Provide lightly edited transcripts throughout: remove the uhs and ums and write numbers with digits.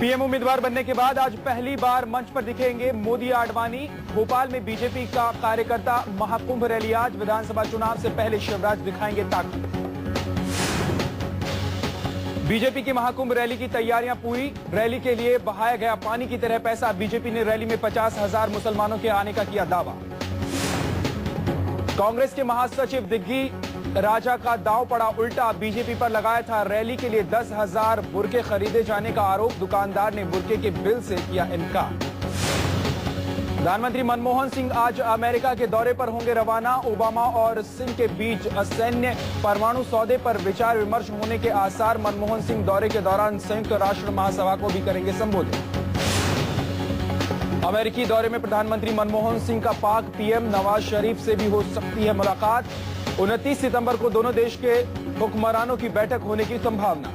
PM उम्मीदवार बनने के बाद आज पहली बार मंच पर दिखेंगे मोदी आडवाणी। भोपाल में बीजेपी का कार्यकर्ता महाकुंभ रैली। आज विधानसभा चुनाव से पहले शिवराज दिखाएंगे ताकत। बीजेपी की महाकुंभ रैली की तैयारियां पूरी। रैली के लिए बहाया गया पानी की तरह पैसा। बीजेपी ने रैली में 50,000 मुसलमानों के आने का किया दावा। कांग्रेस के महासचिव दिग्गी राजा का दांव पड़ा उल्टा। बीजेपी पर लगाया था रैली के लिए 10,000 बुरके खरीदे जाने का आरोप। दुकानदार ने बुरके के बिल से किया इनकार। प्रधानमंत्री मनमोहन सिंह आज अमेरिका के दौरे पर होंगे रवाना। ओबामा और सिंह के बीच असैन्य परमाणु सौदे पर विचार विमर्श होने के आसार। मनमोहन सिंह दौरे के दौरान संयुक्त राष्ट्र महासभा को भी करेंगे संबोधित। अमेरिकी दौरे में प्रधानमंत्री मनमोहन सिंह का पाक पीएम नवाज शरीफ से भी हो सकती है मुलाकात। 29 सितंबर को दोनों देश के हुक्मरानों की बैठक होने की संभावना।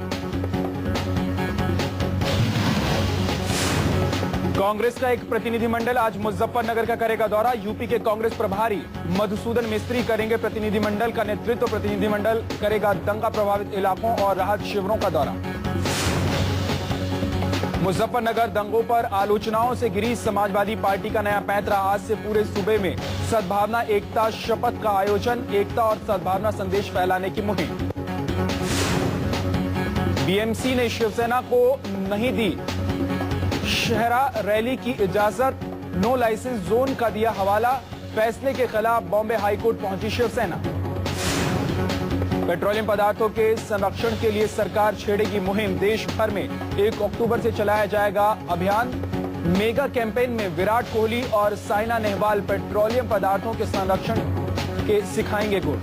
कांग्रेस का एक प्रतिनिधिमंडल आज मुजफ्फरनगर का करेगा दौरा। यूपी के कांग्रेस प्रभारी मधुसूदन मिस्त्री करेंगे प्रतिनिधिमंडल का नेतृत्व। प्रतिनिधिमंडल करेगा दंगा प्रभावित इलाकों और राहत शिविरों का दौरा। मुजफ्फरनगर दंगों पर आलोचनाओं से घिरी समाजवादी पार्टी का नया पैंतरा। आज से पूरे सूबे में सद्भावना एकता शपथ का आयोजन। एकता और सद्भावना संदेश फैलाने की मुहिम। बीएमसी ने शिवसेना को नहीं दी शहरा रैली की इजाजत। नो लाइसेंस जोन का दिया हवाला। फैसले के खिलाफ बॉम्बे हाईकोर्ट पहुंची शिवसेना। पेट्रोलियम पदार्थों के संरक्षण के लिए सरकार छेड़ेगी मुहिम। देश भर में 1 अक्टूबर से चलाया जाएगा अभियान। मेगा कैंपेन में विराट कोहली और साइना नेहवाल पेट्रोलियम पदार्थों के संरक्षण के सिखाएंगे गुर।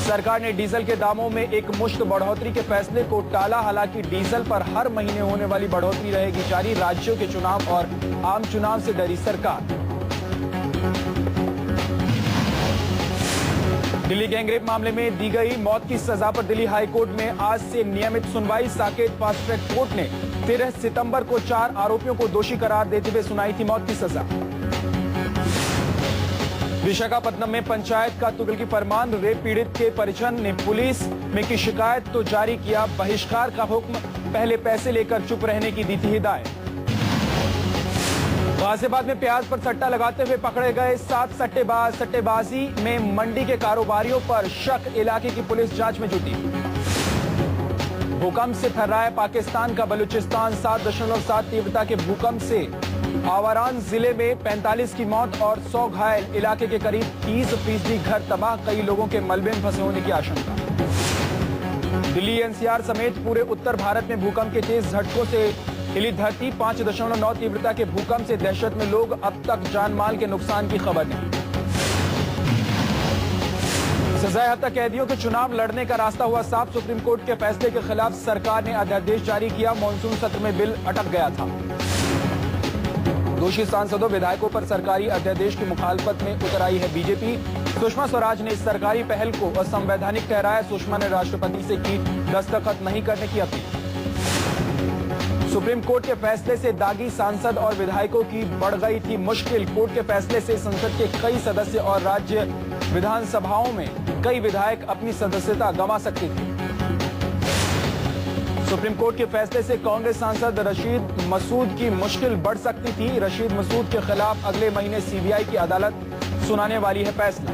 सरकार ने डीजल के दामों में एक मुश्त बढ़ोतरी के फैसले को टाला। हालांकि डीजल पर हर महीने होने वाली बढ़ोतरी रहेगी जारी। राज्यों के चुनाव और आम चुनाव से डरी सरकार। दिल्ली गैंगरेप मामले में दी गई मौत की सजा पर दिल्ली हाईकोर्ट में आज से नियमित सुनवाई। साकेत फास्ट ट्रैक कोर्ट ने 13 सितंबर को 4 आरोपियों को दोषी करार देते हुए सुनाई थी मौत की सजा। विशाखापट्टनम में पंचायत का तुगलकी फरमान। रेप पीड़ित के परिजन ने पुलिस में की शिकायत तो जारी किया बहिष्कार का हुक्म। पहले पैसे लेकर चुप रहने की दी थी हिदायत। गाजियाबाद में प्याज पर सट्टा लगाते हुए पकड़े गए 7 सट्टेबाज। सट्टेबाजी में मंडी के कारोबारियों पर शक। इलाके की पुलिस जांच में जुटी। भूकंप से थर्राया पाकिस्तान का बलूचिस्तान। 7.7 तीव्रता के भूकंप से आवारान जिले में 45 की मौत और 100 घायल। इलाके के करीब 30% घर तबाह। कई लोगों के मलबे में फंसे होने की आशंका। दिल्ली एनसीआर समेत पूरे उत्तर भारत में भूकंप के तेज झटकों से हिली धरती। 5.9 तीव्रता के भूकंप से दहशत में लोग। अब तक जानमाल के नुकसान की खबर नहीं। सजायाफ्ता कैदियों के चुनाव लड़ने का रास्ता हुआ साफ। सुप्रीम कोर्ट के फैसले के खिलाफ सरकार ने अध्यादेश जारी किया। मॉनसून सत्र में बिल अटक गया था। दोषी सांसदों विधायकों पर सरकारी अध्यादेश की मुखालफत में उतर आई है बीजेपी। सुषमा स्वराज ने इस सरकारी पहल को असंवैधानिक ठहराया। सुषमा ने राष्ट्रपति से की दस्तखत नहीं करने की अपील। सुप्रीम कोर्ट के फैसले से दागी सांसद और विधायकों की बढ़ गई थी मुश्किल। कोर्ट के फैसले से संसद के कई सदस्य और राज्य विधानसभाओं में कई विधायक अपनी सदस्यता गंवा सकते थे। सुप्रीम कोर्ट के फैसले से कांग्रेस सांसद रशीद मसूद की मुश्किल बढ़ सकती थी। रशीद मसूद के खिलाफ अगले महीने सीबीआई की अदालत सुनाने वाली है फैसला।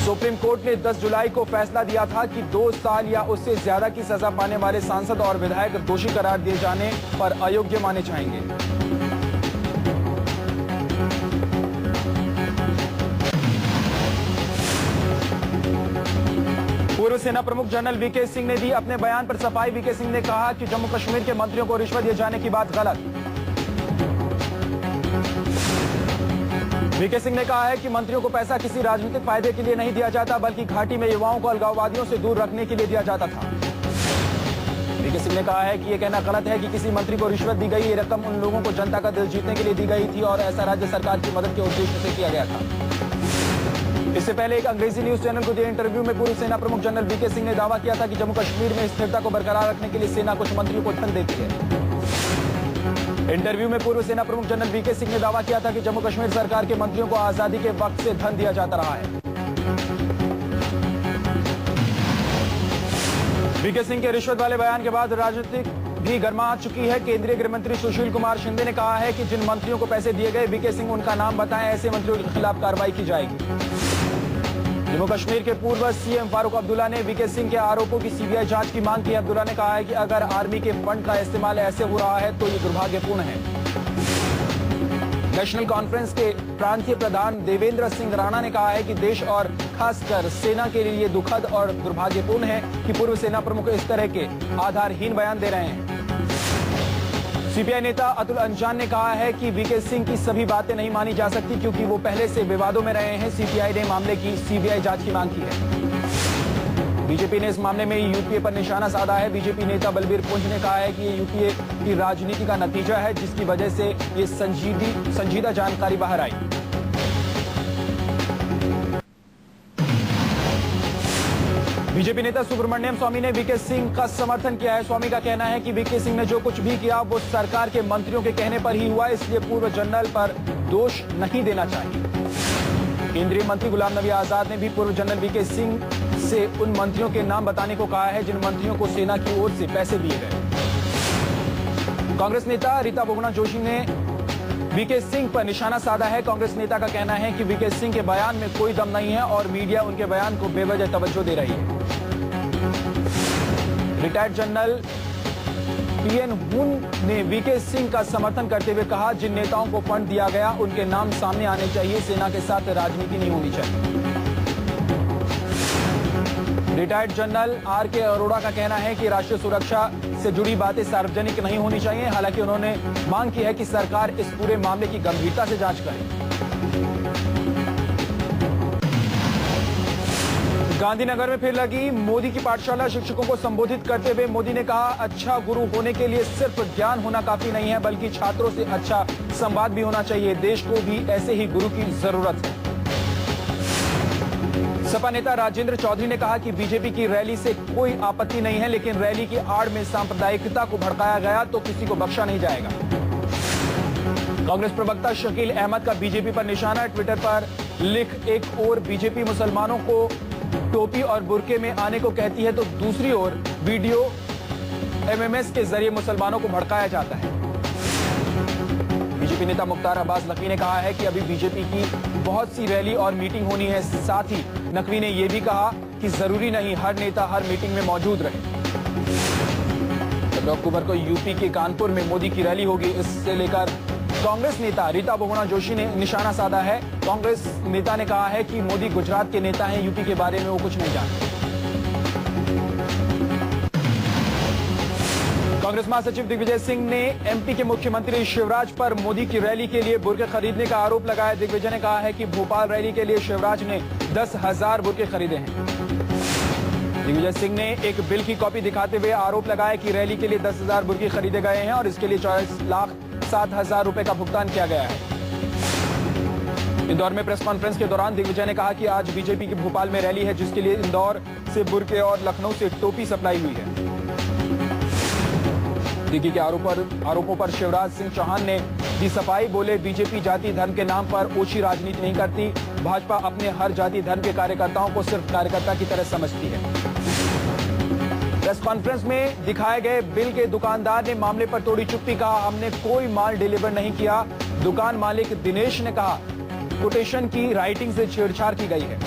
सुप्रीम कोर्ट ने 10 जुलाई को फैसला दिया था कि 2 साल या उससे ज्यादा की सजा पाने वाले सांसद और विधायक दोषी करार दिए जाने पर अयोग्य माने जाएंगे। पूर्व सेना प्रमुख जनरल वीके सिंह ने दी अपने बयान पर सफाई। वीके सिंह ने कहा कि जम्मू कश्मीर के मंत्रियों को रिश्वत दिए जाने की बात गलत। वीके सिंह ने कहा है कि मंत्रियों को पैसा किसी राजनीतिक फायदे के लिए नहीं दिया जाता बल्कि घाटी में युवाओं को अलगाववादियों से दूर रखने के लिए दिया जाता था। वीके सिंह ने कहा है कि यह कहना गलत है कि किसी मंत्री को रिश्वत दी गई। ये रकम उन लोगों को जनता का दिल जीतने के लिए दी गई थी और ऐसा राज्य सरकार की मदद के उद्देश्य से किया गया था। इससे पहले एक अंग्रेजी न्यूज चैनल को दिए इंटरव्यू में पूर्व सेना प्रमुख जनरल वीके सिंह ने दावा किया था कि जम्मू कश्मीर में स्थिरता को बरकरार रखने के लिए सेना कुछ मंत्रियों को धन देती है। इंटरव्यू में पूर्व सेना प्रमुख जनरल वीके सिंह ने दावा किया था कि जम्मू कश्मीर सरकार के मंत्रियों को आजादी के वक्त से धन दिया जाता रहा है। वीके सिंह के रिश्वत वाले बयान के बाद राजनीतिक भी गर्मा चुकी है। केंद्रीय गृह मंत्री सुशील कुमार शिंदे ने कहा है कि जिन मंत्रियों को पैसे दिए गए, वीके सिंह उनका नाम बताएं, ऐसे मंत्रियों के खिलाफ कार्रवाई की जाएगी। जम्मू कश्मीर के पूर्व सीएम फारूक अब्दुल्ला ने वीके सिंह के आरोपों की सीबीआई जांच की मांग की। अब्दुल्ला ने कहा है कि अगर आर्मी के फंड का इस्तेमाल ऐसे हो रहा है तो ये दुर्भाग्यपूर्ण है। नेशनल कॉन्फ्रेंस के प्रांतीय प्रधान देवेंद्र सिंह राणा ने कहा है कि देश और खासकर सेना के लिए दुखद और दुर्भाग्यपूर्ण है कि पूर्व सेना प्रमुख इस तरह के आधारहीन बयान दे रहे हैं। सीपीआई नेता अतुल अंजान ने कहा है कि वीके सिंह की सभी बातें नहीं मानी जा सकती क्योंकि वो पहले से विवादों में रहे हैं। सीपीआई ने मामले की सीबीआई जांच की मांग की है। बीजेपी ने इस मामले में यूपीए पर निशाना साधा है। बीजेपी नेता बलबीर पुंज ने कहा है कि ये यूपीए की राजनीति का नतीजा है जिसकी वजह से ये संजीदा जानकारी बाहर आई। बीजेपी नेता सुब्रमण्यम स्वामी ने वीके सिंह का समर्थन किया है। स्वामी का कहना है कि वीके सिंह ने जो कुछ भी किया वो सरकार के मंत्रियों के कहने पर ही हुआ, इसलिए पूर्व जनरल पर दोष नहीं देना चाहिए। केंद्रीय मंत्री गुलाम नबी आजाद ने भी पूर्व जनरल वीके सिंह से उन मंत्रियों के नाम बताने को कहा है जिन मंत्रियों को सेना की ओर से पैसे दिए गए। कांग्रेस नेता रीता बहुगुणा जोशी ने वीके सिंह पर निशाना साधा है। कांग्रेस नेता का कहना है कि वीके सिंह के बयान में कोई दम नहीं है और मीडिया उनके बयान को बेवजह तवज्जो दे रही है। रिटायर्ड जनरल पीएन हुन ने वीके सिंह का समर्थन करते हुए कहा, जिन नेताओं को फंड दिया गया उनके नाम सामने आने चाहिए, सेना के साथ राजनीति नहीं होनी चाहिए। Retired general R K. अरोड़ा का कहना है कि राष्ट्रीय सुरक्षा से जुड़ी बातें सार्वजनिक नहीं होनी चाहिए। हालांकि उन्होंने मांग की है कि सरकार इस पूरे मामले की गंभीरता से जांच करे। गांधीनगर में फिर लगी मोदी की पाठशाला। शिक्षकों को संबोधित करते हुए मोदी ने कहा, अच्छा गुरु होने के लिए सिर्फ ज्ञान होना काफी नहीं है बल्कि छात्रों से अच्छा संवाद भी होना चाहिए। देश को भी ऐसे ही गुरु की जरूरत है। सपा नेता राजेंद्र चौधरी ने कहा कि बीजेपी की रैली से कोई आपत्ति नहीं है, लेकिन रैली की आड़ में सांप्रदायिकता को भड़काया गया तो किसी को बख्शा नहीं जाएगा। कांग्रेस प्रवक्ता शकील अहमद का बीजेपी पर निशाना। ट्विटर पर लिख, एक ओर बीजेपी मुसलमानों को टोपी और बुर्के में आने को कहती है तो दूसरी ओर वीडियो एमएमएस के जरिए मुसलमानों को भड़काया जाता है। बीजेपी नेता मुख्तार अब्बास नकवी ने कहा है कि अभी बीजेपी की बहुत सी रैली और मीटिंग होनी है। साथ ही नकवी ने यह भी कहा कि जरूरी नहीं हर नेता हर मीटिंग में मौजूद रहे। 15 अक्टूबर को यूपी के कानपुर में मोदी की रैली होगी। इससे लेकर कांग्रेस नेता रीता बहुगुणा जोशी ने निशाना साधा है। कांग्रेस नेता ने कहा है कि मोदी गुजरात के नेता हैं, यूपी के बारे में वो कुछ नहीं जानते। कांग्रेस महासचिव दिग्विजय सिंह ने एमपी के मुख्यमंत्री शिवराज पर मोदी की रैली के लिए बुर्के खरीदने का आरोप लगाया। दिग्विजय ने कहा है कि भोपाल रैली के लिए शिवराज ने 10,000 बुर्के खरीदे हैं। दिग्विजय सिंह ने एक बिल की कॉपी दिखाते हुए आरोप लगाया कि रैली के लिए 10,000 बुर्के खरीदे गए हैं और इसके लिए 24,07,000 रुपए का भुगतान किया गया है। इंदौर में प्रेस कॉन्फ्रेंस के दौरान दिग्विजय ने कहा कि आज बीजेपी की भोपाल में रैली है जिसके लिए इंदौर से बुर्के और लखनऊ से टोपी सप्लाई हुई है। दिग्गी के आरोपों पर शिवराज सिंह चौहान ने दी सफाई। बोले, बीजेपी जाति धर्म के नाम पर ओछी राजनीति नहीं करती। भाजपा अपने हर जाति धर्म के कार्यकर्ताओं को सिर्फ कार्यकर्ता की तरह समझती है। प्रेस कॉन्फ्रेंस में दिखाए गए बिल के दुकानदार ने मामले पर तोड़ी चुप्पी। कहा, हमने कोई माल डिलीवर नहीं किया। दुकान मालिक दिनेश ने कहा, कोटेशन की राइटिंग से छेड़छाड़ की गई है।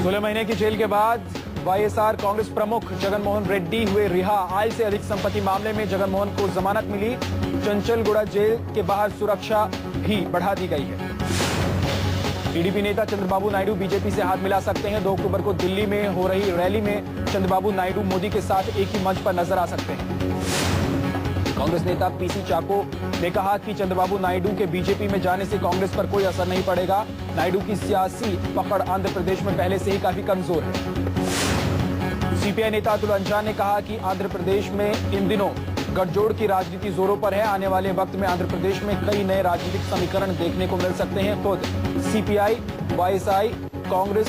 सोलह महीने की जेल के बाद वाईएसआर कांग्रेस प्रमुख जगनमोहन रेड्डी हुए रिहा। आय से अधिक संपत्ति मामले में जगनमोहन को जमानत मिली। चंचलगुड़ा जेल के बाहर सुरक्षा भी बढ़ा दी गई है। टीडीपी नेता चंद्रबाबू नायडू बीजेपी से हाथ मिला सकते हैं। 2 अक्टूबर को दिल्ली में हो रही रैली में चंद्रबाबू नायडू मोदी के साथ एक ही मंच पर नजर आ सकते हैं। कांग्रेस नेता पीसी चाको ने कहा कि चंद्रबाबू नायडू के बीजेपी में जाने से कांग्रेस पर कोई असर नहीं पड़ेगा। नायडू की सियासी पकड़ आंध्र प्रदेश में पहले से ही काफी कमजोर है। सीपीआई नेता अतुल अंजान ने कहा कि आंध्र प्रदेश में इन दिनों गठजोड़ की राजनीति जोरों पर है। आने वाले वक्त में आंध्र प्रदेश में कई नए राजनीतिक समीकरण देखने को मिल सकते हैं। खुद सीपीआई, वाईएसआई, कांग्रेस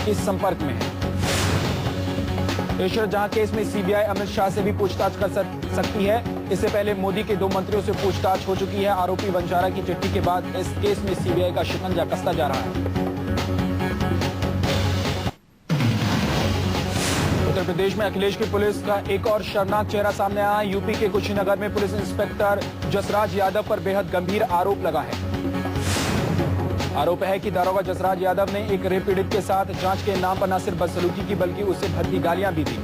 इस संपर्क में है। ऐश्वर्या जहां केस में सीबीआई अमित शाह से भी पूछताछ कर सकती है। इससे पहले मोदी के 2 मंत्रियों से पूछताछ हो चुकी है। आरोपी वंजारा की चिट्ठी के बाद इस केस में सीबीआई का शिकंजा कसता जा रहा है। उत्तर प्रदेश में अखिलेश की पुलिस का एक और शर्मनाक चेहरा सामने आया। यूपी के कुशीनगर में पुलिस इंस्पेक्टर जसराज यादव पर बेहद गंभीर आरोप लगा है। आरोप है कि दारोगा जसराज यादव ने एक रेप पीड़ित के साथ जांच के नाम पर न सिर्फ बदसलूकी की बल्कि उसे भद्दी गालियां भी दी।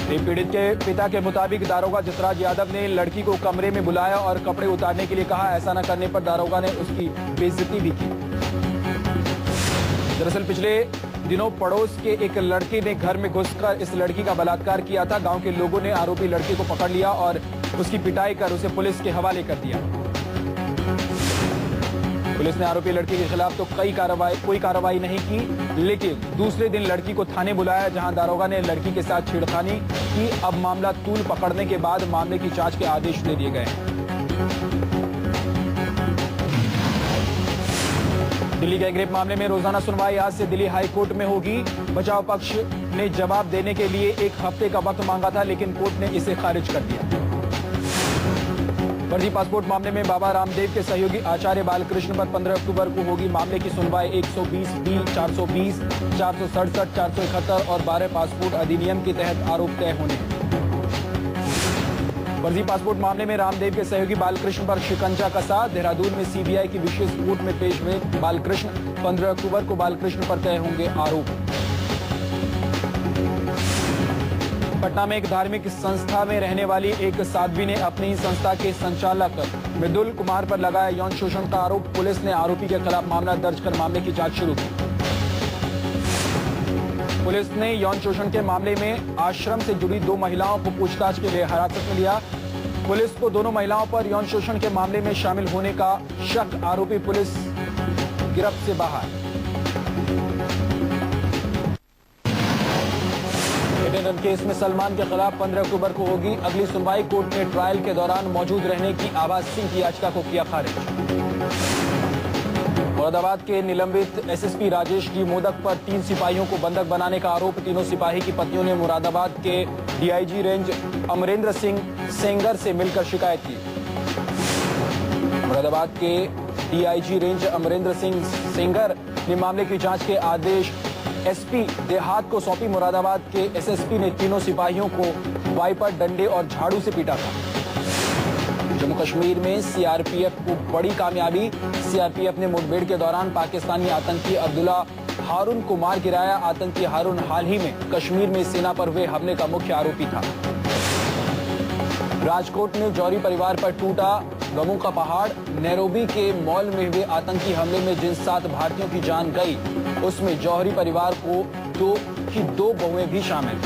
रेप पीड़ित के पिता के मुताबिक दारोगा जसराज यादव ने लड़की को कमरे में बुलाया और कपड़े उतारने के लिए कहा। ऐसा न करने पर दारोगा ने उसकी बेइज्जती भी की। दरअसल पिछले दिनों पड़ोस के एक लड़के ने घर में घुसकर इस लड़की का बलात्कार किया था। गांव के लोगों ने आरोपी लड़के को पकड़ लिया और उसकी पिटाई कर उसे पुलिस के हवाले कर दिया। पुलिस ने आरोपी लड़की के खिलाफ तो कोई कार्रवाई नहीं की, लेकिन दूसरे दिन लड़की को थाने बुलाया, जहां दारोगा ने लड़की के साथ छेड़खानी की। अब मामला तूल पकड़ने के बाद मामले की जांच के आदेश दे दिए गए हैं। दिल्ली गैंगरेप मामले में रोजाना सुनवाई आज से दिल्ली हाई कोर्ट में होगी। बचाव पक्ष ने जवाब देने के लिए एक हफ्ते का वक्त मांगा था, लेकिन कोर्ट ने इसे खारिज कर दिया। फर्जी पासपोर्ट मामले में बाबा रामदेव के सहयोगी आचार्य बालकृष्ण पर 15 अक्टूबर को होगी। मामले की सुनवाई 120B, 420, 467, 471 और 12 पासपोर्ट अधिनियम के तहत आरोप तय होने हैं। फर्जी पासपोर्ट मामले में रामदेव के सहयोगी बालकृष्ण पर शिकंजा कसा। देहरादून में सीबीआई की विशेष कोर्ट में पेश हुए बालकृष्ण। 15 अक्टूबर को बालकृष्ण पर तय होंगे आरोप। पटना में एक धार्मिक संस्था में रहने वाली एक साध्वी ने अपनी ही संस्था के संचालक मृदुल कुमार पर लगाया यौन शोषण का आरोप। पुलिस ने आरोपी के खिलाफ मामला दर्ज कर मामले की जांच शुरू की। पुलिस ने यौन शोषण के मामले में आश्रम से जुड़ी 2 महिलाओं को पूछताछ के लिए हिरासत में लिया। पुलिस को दोनों महिलाओं पर यौन शोषण के मामले में शामिल होने का शक। आरोपी पुलिस गिरफ्त से बाहर। केस में सलमान के खिलाफ 15 अक्टूबर को होगी अगली सुनवाई। कोर्ट ने ट्रायल के दौरान मौजूद रहने की आवाज सिंह की याचिका को किया खारिज। मुरादाबाद के निलंबित एसएसपी राजेश डी मोदक पर 3 सिपाहियों को बंधक बनाने का आरोप। तीनों सिपाही की पत्नियों ने मुरादाबाद के डीआईजी रेंज अमरेंद्र सिंह सेंगर से मिलकर शिकायत की। मुरादाबाद के डीआईजी रेंज अमरेंद्र सिंह सेंगर ने मामले की जांच के आदेश एसपी देहात को सौंपी। मुरादाबाद के एसएसपी ने तीनों सिपाहियों को वाइपर, डंडे और झाड़ू से पीटा था। जम्मू कश्मीर में सीआरपीएफ को बड़ी कामयाबी। सीआरपीएफ ने मुठभेड़ के दौरान पाकिस्तानी आतंकी अब्दुल्ला हारून को मार गिराया। आतंकी हारून हाल ही में कश्मीर में सेना पर हुए हमले का मुख्य आरोपी था। राजकोट में जौहरी परिवार पर टूटा गमों का पहाड़। नैरोबी के मॉल में हुए आतंकी हमले में जिन 7 भारतीयों की जान गई, उसमें जौहरी परिवार को 2 बहुएं भी शामिल।